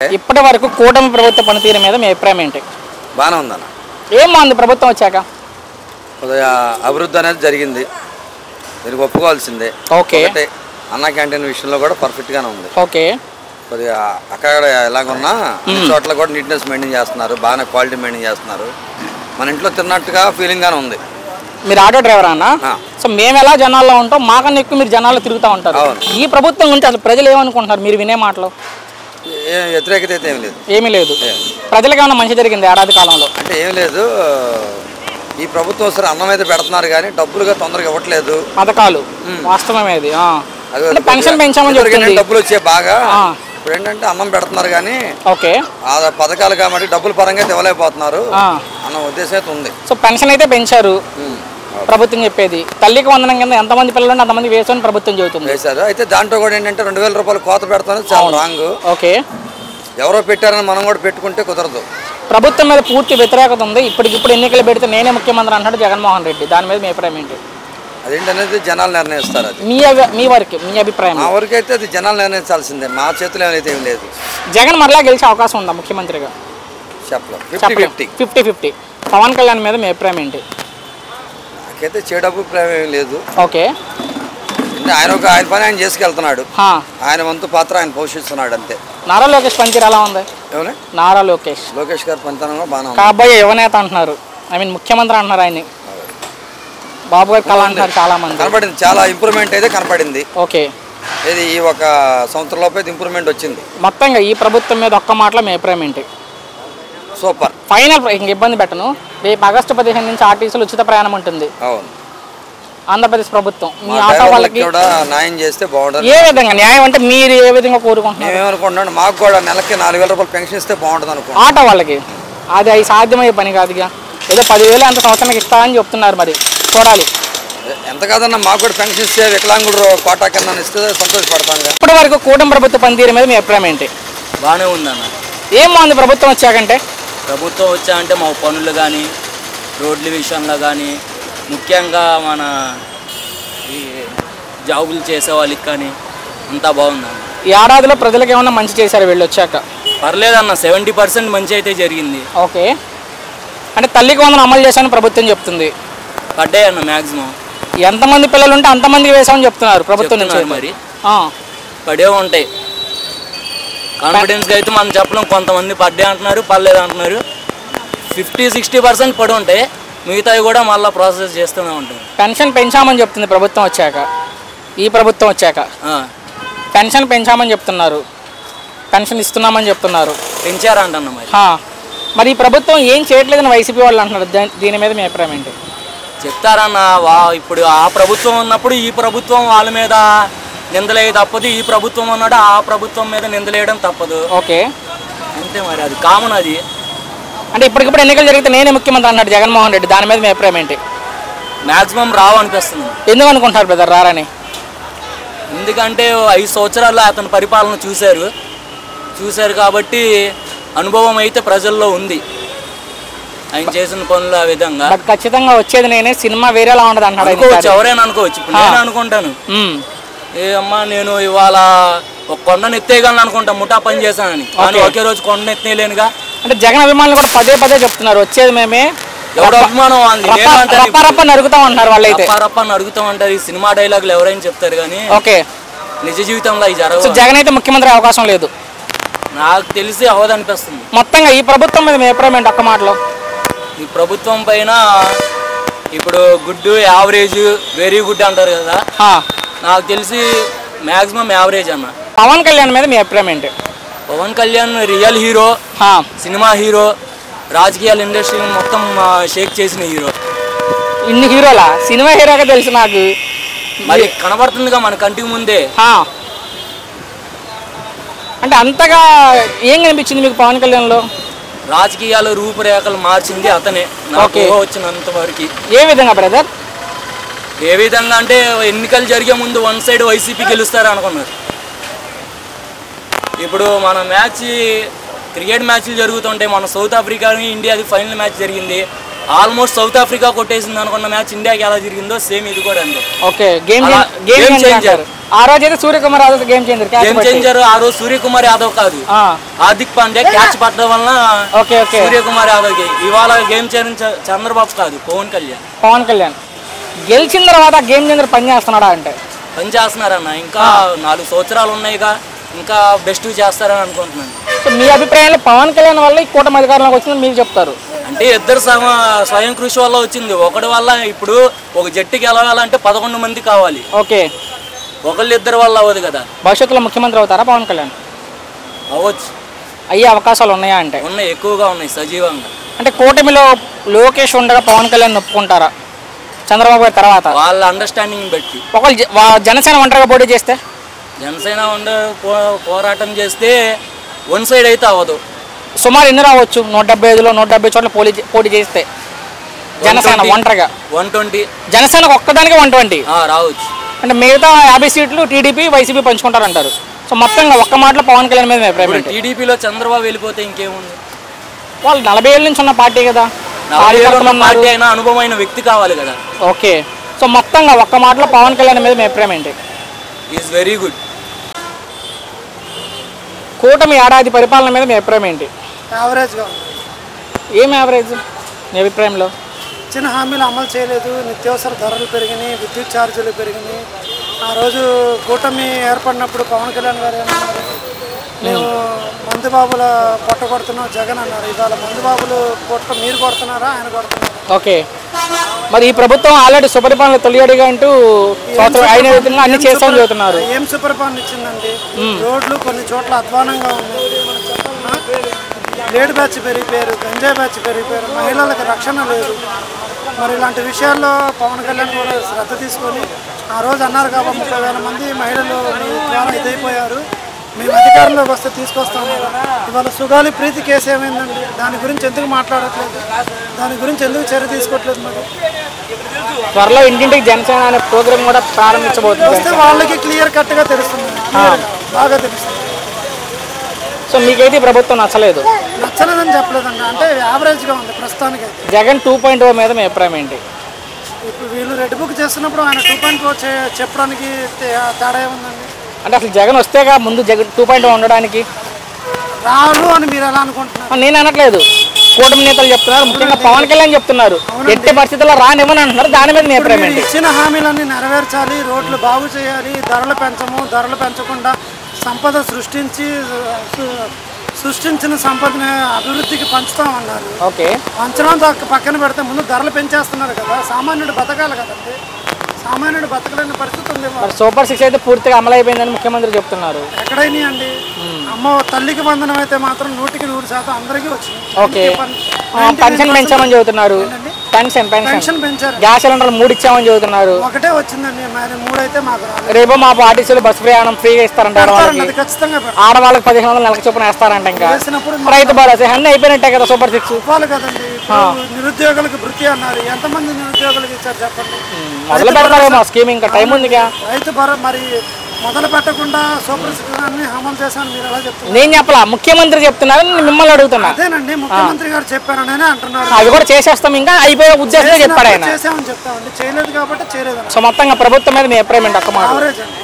ఇప్పటి వరకు కూటమి ప్రభుత్వ పనితీరు మీద మీ అభిప్రాయం ఏంటి? బాగానే ఉందన్న. ఏం బాగుంది ప్రభుత్వం వచ్చాక? కొద్దిగా అభివృద్ధి అనేది జరిగింది, దీనికి ఒప్పుకోవాల్సిందే. ఓకే, అన్న క్యాంటీన్ విషయంలో కూడా పర్ఫెక్ట్గానే ఉంది. ఓకే, కొద్దిగా అక్కడ ఎలాగున్నా చోట్ల కూడా నీట్నెస్ మెయింటైన్ చేస్తున్నారు, బాగానే క్వాలిటీ మెయింటైన్ చేస్తున్నారు. మన ఇంట్లో తిన్నట్టుగా ఫీలింగ్గానే ఉంది. మీరు ఆటో డ్రైవర్ అన్న, సో మేము ఎలా జనాల్లో ఉంటాం, మాకన్నా ఎక్కువ మీరు జనాల్లో తిరుగుతూ ఉంటారు. ఈ ప్రభుత్వం ఉంటే అసలు ప్రజలు ఏమనుకుంటున్నారు మీరు వినే మాటలు? వ్యతిరేకత అయితే ఏమీ లేదు. ప్రజలకు ఏమైనా మంచి జరిగింది ఏడాది కాలంలో? అంటే ఏం లేదు, ఈ ప్రభుత్వం సరే అన్నం అయితే పెడుతున్నారు కానీ డబ్బులుగా తొందరగా ఇవ్వట్లేదు. పథకాలు వాస్తవమేది. పెన్షన్ పెంచామని చెప్తుంది, డబ్బులు వచ్చే బాగా. ఇప్పుడు ఏంటంటే అన్నం పెడుతున్నారు కానీ ఓకే ఆ పథకాలు కాబట్టి డబ్బుల పరంగా ఇవ్వలేకపోతున్నారు అన్న ఉద్దేశం అయితే ఉంది. సో పెన్షన్ అయితే పెంచారు ప్రభుత్వం చెప్పేది. తల్లికి వందనం కింద ఎంతమంది పిల్లలు ఉంటే అంతమంది వేసామని ప్రభుత్వం చెబుతుంది. వేశారు. అయితే దాంట్లో కూడా ఏంటంటే 2000 రూపాయలు కోత పెడతాను చాలా రాంగ్. ఓకే, ఎవరో పెట్టారని మనం కూడా పెట్టుకుంటే కుదరదు. ప్రభుత్వం మీద పూర్తి వ్యతిరేకత ఉంది. ఇప్పటికిప్పుడు ఎన్నికలు పెడితే నేనే ముఖ్యమంత్రి అంటాడు జగన్మోహన్ రెడ్డి. దాని మీద మీ అభిప్రాయం ఏంటి? అదేంటనేది జనాలు నిర్ణయిస్తారు. అది మీ వరకు మీ అభిప్రాయం? మా వరకు అయితే అది జనాలు నిర్ణయించాల్సిందే, మా చేతిలో ఏమైతే ఏం లేదు. జగన్ మరలా గెలిచే అవకాశం ఉందా ముఖ్యమంత్రిగా? చెప్పలేం. 50-50. పవన్ కళ్యాణ్ మీద మీ అభిప్రాయం ఏంటి? నాకైతే చెడు అభిప్రాయం ఏం లేదు. ఓకే, ఆయన పని ఆయన చేసుకెళ్తున్నాడు, ఆయన వంతు పాత్ర ఆయన పోషిస్తున్నాడు అంతే. నారా లోకేష్ పనితీరు ఎలా ఉంది? ఏమన్నా నారా లోకేష్ గారి పనితనం బాగా కాబోయే యువనేత అంటున్నారు, ఐ మీన్ ముఖ్యమంత్రి అంటున్నారు ఆయన్ని. బాబు గారు కళ అంటున్నారు చాలా మంది. కనపడింది, చాలా ఇంప్రూవ్మెంట్ అయితే కనపడింది. ఓకే, ఇది ఈ ఒక సంవత్సరం లోపు అయితే ఇంప్రూవ్మెంట్ వచ్చింది. మొత్తంగా ఈ ప్రభుత్వం మీద ఒక్క మాటలో మీ అభిప్రాయం ఏంటి? సూపర్. ఫైనల్ ఇంక ఇబ్బంది పెట్టను, రేపు ఆగస్టు 15 నుంచి ఆర్టీసీలు ఉచిత ప్రయాణం ఉంటుంది. అవును, ఆంధ్రప్రదేశ్ ప్రభుత్వం మీ ఆటో వాళ్ళకి న్యాయం చేస్తే బాగుంటుంది. ఏ విధంగా న్యాయం అంటే మీరు ఏ విధంగా కోరుకుంటున్నారు? మేమేమనుకుంటున్నాం, మాకు కూడా నెలకి 4000 రూపాయలు పెన్షన్ ఇస్తే బాగుంటుంది అనుకో. ఆటో వాళ్ళకి అది సాధ్యమయ్యే పని కాదుగా. ఏదో 10,000 అంత సంవత్సరానికి ఇస్తామని చెప్తున్నారు, మరి చూడాలి. ఎంత కాదన్నా మాకు కూడా పెన్షన్ ఇస్తే వికలాంగుడు కోటా కింద ఇస్తే సంతోషపడతాం. ఇప్పటి వరకు కూటమి ప్రభుత్వ పనితీరు మీద మీ అభిప్రాయం ఏంటి? బాగానే ఉందన్న. ఏం బాగుంది ప్రభుత్వం వచ్చాకంటే? ప్రభుత్వం వచ్చాకంటే మా పనులు కానీ రోడ్ల విషయంలో కానీ ముఖ్యంగా మన ఈ జాబులు చేసే వాళ్ళకి కానీ అంతా బాగుందన్న. ఈ ఏడాదిలో ప్రజలకు ఏమన్నా మంచి చేశారు వీళ్ళు వచ్చాక? పర్లేదన్న, 70% మంచి అయితే జరిగింది. ఓకే, అంటే తల్లికి వందనం అమలు చేశామని ప్రభుత్వం చెప్తుంది. పడ్డాయి అన్న మ్యాక్సిమం. ఎంతమంది పిల్లలు ఉంటే అంతమందికి వేసామని చెప్తున్నారు ప్రభుత్వం నుంచి. మరి పడే ఉంటాయి. కాన్ఫిడెన్స్గా అయితే మనం చెప్పలేం, కొంతమంది పడ్డే అంటున్నారు, పర్లేదు అంటున్నారు. 50-60% పడి ఉంటాయి, మిగతావి కూడా మళ్ళీ ప్రాసెస్ చేస్తూనే ఉంటాయి. పెన్షన్ పెంచామని చెప్తుంది ప్రభుత్వం వచ్చాక. ఈ ప్రభుత్వం వచ్చాక పెన్షన్ పెంచామని చెప్తున్నారు, పెన్షన్ ఇస్తున్నామని చెప్తున్నారు. పెంచారంటన్న మరి. మరి ఈ ప్రభుత్వం ఏం చేయట్లేదని వైసీపీ వాళ్ళు అంటున్నారు, దీని మీద మీ అభిప్రాయం ఏంటి? చెప్తారన్న, ఇప్పుడు ఆ ప్రభుత్వం ఉన్నప్పుడు ఈ ప్రభుత్వం వాళ్ళ మీద నిందలేయ తప్పదు, ఈ ప్రభుత్వం ఉన్నాడు ఆ ప్రభుత్వం మీద నిందలేయడం తప్పదు. ఓకే, అంతే మరి, అది కామన్. అది అంటే ఇప్పటికిప్పుడు ఎన్నికలు జరిగితే నేనే ముఖ్యమంత్రి అన్నాడు జగన్మోహన్ రెడ్డి, దాని మీద మీ అభిప్రాయం ఏంటి? మ్యాక్సిమం రావు అనిపిస్తుంది. ఎందుకు అనుకుంటున్నారు బ్రదర్ రారని? ఎందుకంటే 5 సంవత్సరాల్లో అతని పరిపాలన చూశారు కాబట్టి అనుభవం అయితే ప్రజల్లో ఉంది, ఆయన చేసిన పనులు ఆ విధంగా. ఖచ్చితంగా వచ్చేది నేనే, సినిమా వేరేలా ఉండదు అన్నాడు. అనుకోవచ్చు, ఎవరైనా అనుకోవచ్చు. ఇప్పుడు నేను అనుకుంటాను, అమ్మా నేను ఇవాళ ఒక కొండను ఎత్తేయగలను అనుకుంటా, ముఠా పని చేశానని. కానీ ఒకే రోజు కొండను ఎత్తేయలేనుగా. అంటే జగన్ అభిమానులు కూడా పదే చెప్తున్నారు వచ్చేది మేమే. ఎవడో అభిమానం నరుగుతాం అంటారు వాళ్ళు, అయితే అడుగుతాం అంటారు. ఈ సినిమా డైలాగులు ఎవరైనా చెప్తారు కానీ ఓకే నిజ జీవితంలో అవి జరగవు. జగన్ అయితే ముఖ్యమంత్రి అవకాశం లేదు నాకు తెలిసి అవదనిపిస్తుంది. మొత్తంగా ఈ ప్రభుత్వం మీద మీ అభిప్రాయం ఏంటి ఒక్క మాటలో? ఈ ప్రభుత్వం పైన ఇప్పుడు గుడ్, యావరేజ్, వెరీ గుడ్ అంటారు కదా, నాకు తెలిసి మ్యాక్సిమం యావరేజ్ అన్న. పవన్ కళ్యాణ్ మీద మీ అభిప్రాయం ఏంటి? పవన్ కళ్యాణ్ రియల్ హీరో, సినిమా హీరో, రాజకీయాల ఇండస్ట్రీ మొత్తం షేక్ చేసిన హీరో. ఇన్ని హీరోలా? సినిమా హీరోగా తెలుసు నాకు, మరి కనబడుతుందిగా మన కంటికి ముందే. అంటే అంతగా ఏం కనిపించింది మీకు పవన్ కళ్యాణ్లో? రాజకీయాల రూపురేఖలు మార్చింది అతనే నాకు వచ్చినంత వరకు. ఏ విధంగా బ్రదర్? ఏ విధంగా అంటే ఎన్నికలు జరిగే ముందు వన్ సైడ్ వైసీపీ గెలుస్తారు అనుకున్నారు. ఇప్పుడు మన క్రికెట్ మ్యాచ్లు జరుగుతుంటాయి, మన సౌత్ ఆఫ్రికా ఇండియాది ఫైనల్ మ్యాచ్ జరిగింది, ఆల్మోస్ట్ సౌత్ ఆఫ్రికా కొట్టేసింది అనుకున్న మ్యాచ్ ఇండియాకి ఎలా జరిగిందో సేమ్ ఇది కూడా అంతే. Okay game changer. ఆ రోజు అయితే సూర్యకుమార్ యాదవ్ గేమ్ చేంజర్. ఆ రోజు సూర్యకుమార్ యాదవ్ కాదు, హార్దిక్ పాండ్యా క్యాచ్ పట్టడం వలన సూర్యకుమార్ యాదవ్ కి. ఇవాళ గేమ్ చేంజర్ చంద్రబాబు కాదు, పవన్ కళ్యాణ్. గెలిచిన తర్వాత గేమ్ చేంజర్ పని చేస్తున్నాడా అంటే? పని చేస్తున్నారన్న, ఇంకా 4 సంవత్సరాలు ఉన్నాయిగా, ఇంకా బెస్ట్ చేస్తారని అనుకుంటున్నాను. సో మీ అభిప్రాయంలో పవన్ కళ్యాణ్ వల్ల ఈ కూటమి అధికారంలోకి వచ్చిందని మీరు చెప్తారు? అంటే ఇద్దరు స్వయం కృషి వల్ల వచ్చింది. ఒకటి వల్ల ఇప్పుడు ఒక జట్టుకి వెళ్ళాలంటే 11 మంది కావాలి. ఓకే, ఒకళ్ళిద్దరు వల్ల అవ్వదు కదా. భవిష్యత్తులో ముఖ్యమంత్రి అవుతారా పవన్ కళ్యాణ్? అవ్వచ్చు. అయ్యే అవకాశాలు ఉన్నాయా అంటే? ఉన్నాయి, ఎక్కువగా ఉన్నాయి, సజీవంగా. అంటే కూటమిలో లోకేష్ ఉండగా పవన్ కళ్యాణ్ ఒప్పుకుంటారా చంద్రబాబు గారి తర్వాత? వాళ్ళ అండర్స్టాండింగ్ బట్టి. ఒకవేళ జనసేన ఒంటరిగా పోటీ చేస్తే? జనసేన పోరాటం చేస్తే వన్ సైడ్ అయితే అవ్వదు. సుమారు ఎన్ని రావచ్చు? 175లో 170 చోట్ల పోటీ చేస్తే జనసేన ఒంటరిగా 120. జనసేనకు ఒక్కదానికి 120 రావచ్చు. అంటే మిగతా 50 సీట్లు టీడీపీ వైసీపీ పంచుకుంటారంటారు. సో మొత్తంగా ఒక్క మాటలో పవన్ కళ్యాణ్ మీద అభిప్రాయం? టీడీపీలో చంద్రబాబు వెళ్ళిపోతే ఇంకేముంది? వాళ్ళు 40 ఏళ్ళ నుంచి ఉన్న పార్టీ కదా, పార్టీ అయినా అనుభవమైన వ్యక్తి కావాలి కదా. ఓకే, సో మొత్తంగా ఒక్క మాటలో పవన్ కళ్యాణ్ మీద మీ అభిప్రాయం ఏంటి? Is very good. కూటమి ఏడాది పరిపాలన మీద మీ అభిప్రాయం ఏంటి? యావరేజ్గా. ఏం యావరేజ్ మీ అభిప్రాయంలో? చిన్న హామీలు అమలు చేయలేదు, నిత్యావసర ధరలు పెరిగినాయి, విద్యుత్ ఛార్జీలు పెరిగినాయి. ఆ రోజు కూటమి ఏర్పడినప్పుడు పవన్ కళ్యాణ్ గారు ఏమన్నారు, మేము మందుబాబుల పొట్ట కొడుతున్నాం జగన్ అన్నారు. ఇవాళ మందుబాబులు పొట్ట మీరు కొడుతున్నారా, ఆయన కొడుతున్నారు? ఓకే, మరి ఈ ప్రభుత్వం ఆల్రెడీ సుపరిపాలన తొలియడిగా అంటూ అయిన విధంగా అన్ని చేస్తామని చెబుతున్నారు. ఏం సుపరిపాలన ఇచ్చిందండి? రోడ్లు కొన్ని చోట్ల అధ్వానంగా ఉన్నాయి, లేడ్ బ్యాచ్ పెరిగిపోయారు, గంజాయి బ్యాచ్ పెరిగిపోయారు, మహిళలకు రక్షణ లేదు. మరి ఇలాంటి విషయాల్లో పవన్ కళ్యాణ్ కూడా శ్రద్ధ తీసుకొని ఆ రోజు అన్నారు కాబట్టి 30,000 మంది మహిళలు మీ ద్వారా ఇదైపోయారు, మేము అధికారంలోకి వస్తే తీసుకొస్తాము. ఇవాళ సుగాలి ప్రీతి కేసు ఏమైందండి? దాని గురించి ఎందుకు మాట్లాడట్లేదు? దాని గురించి ఎందుకు చర్య తీసుకోవట్లేదు? మరి త్వరలో ఇంటింటికి జనసేన అనే ప్రోగ్రామ్ కూడా ప్రారంభించబోతుంది. వస్తే వాళ్ళకి క్లియర్ కట్గా తెలుస్తుంది, బాగా తెలుస్తుంది. సో మీకైతే ప్రభుత్వం నచ్చలేదు? నచ్చలేదని చెప్పలేదండి, అంటే యావరేజ్గా ఉంది ప్రస్తుతానికి. జగన్ 2.0 మీద మీ అభిప్రాయం ఏంటి? ఇప్పుడు వీళ్ళు రెడ్ బుక్ చేస్తున్నప్పుడు ఆయన 2.0 చెప్పడానికి తేడా ఏముందండి? అంటే అసలు జగన్ వస్తేగా ముందు జగన్ 2.0 ఉండడానికి రాను అని మీరు ఎలా అనుకుంటున్నారు? నేను అనట్లేదు, కూటమి నేతలు చెప్తున్నారు, ముఖ్యంగా పవన్ కళ్యాణ్ చెప్తున్నారు. ఎట్టి పరిస్థితుల్లో రానివ్వని అంటున్నారు. దాని మీద మీ అభిప్రాయం ఏంటి? ఇచ్చిన హామీలన్నీ నెరవేర్చాలి, రోడ్లు బాగు చేయాలి, ధరలు పెంచకుండా సంపద సృష్టించిన సంపదని అభివృద్ధికి పంచుతామన్నారు. ఓకే, పంచడం పక్కన పెడితే ముందు ధరలు పెంచేస్తున్నారు కదా. సామాన్యుడు బతకాలి కదండి, సామాన్యుడు బతకలేని పరిస్థితి ఉంది. సూపర్ 6 అయితే పూర్తిగా అమలైపోయిందని ముఖ్యమంత్రి చెప్తున్నారు. ఎక్కడైనా అండి, అమ్మ తల్లికి వందనం అయితే మాత్రం 100% అందరికీ వచ్చింది. ఓకే, పెన్షన్ పెంచామని చెబుతున్నారు. పెన్షన్ పెంచారు. గ్యాస్ సిలిండర్ 3 ఇచ్చామని చెబుతున్నారు. ఒకటే వచ్చిందండి, 3 అయితే మాకు రాలేదు. రేపు మా ఆర్టీసీలో బస్సు ప్రయాణం ఫ్రీగా ఇస్తారంట. ఖచ్చితంగా ఆడవాళ్ళకి 1500 నెలకు చొప్పున వేస్తారంట. ఇంకా రైతు భరోసా అన్నీ అయిపోయినట్టే కదా. సూపర్ 6 ఇవ్వాలి కదండి. నిరుద్యోగులకు వృత్తి అన్నారు, ఎంతమంది నిరుద్యోగులకు ఇచ్చారు చెప్పండి? మొదలు పెడతారేమో స్కీమ్, ఇంకా టైం ఉందిగా. రైతు భరోసా మరి మొదలు పెట్టకుండా సూపర్ 6 అన్ని అమలు చేశాను మీరు ఎలా చెప్తున్నారు? నేను చెప్పలా, ముఖ్యమంత్రి చెప్తున్నారు, మిమ్మల్ని అడుగుతున్నా. అదేనండి, ముఖ్యమంత్రి గారు చెప్పారని అంటున్నారు. అది కూడా చేసేస్తాం, ఇంకా అయిపోయే ఉద్దేశంతో చెప్పాడు ఆయన. చేసామని చెప్తామండి, చేయలేదు కాబట్టి చేయలేదు. సో మొత్తంగా ప్రభుత్వం మీద మీ అభిప్రాయం ఏంటి? ఒక్క మాట. యావరేజ్ అండి.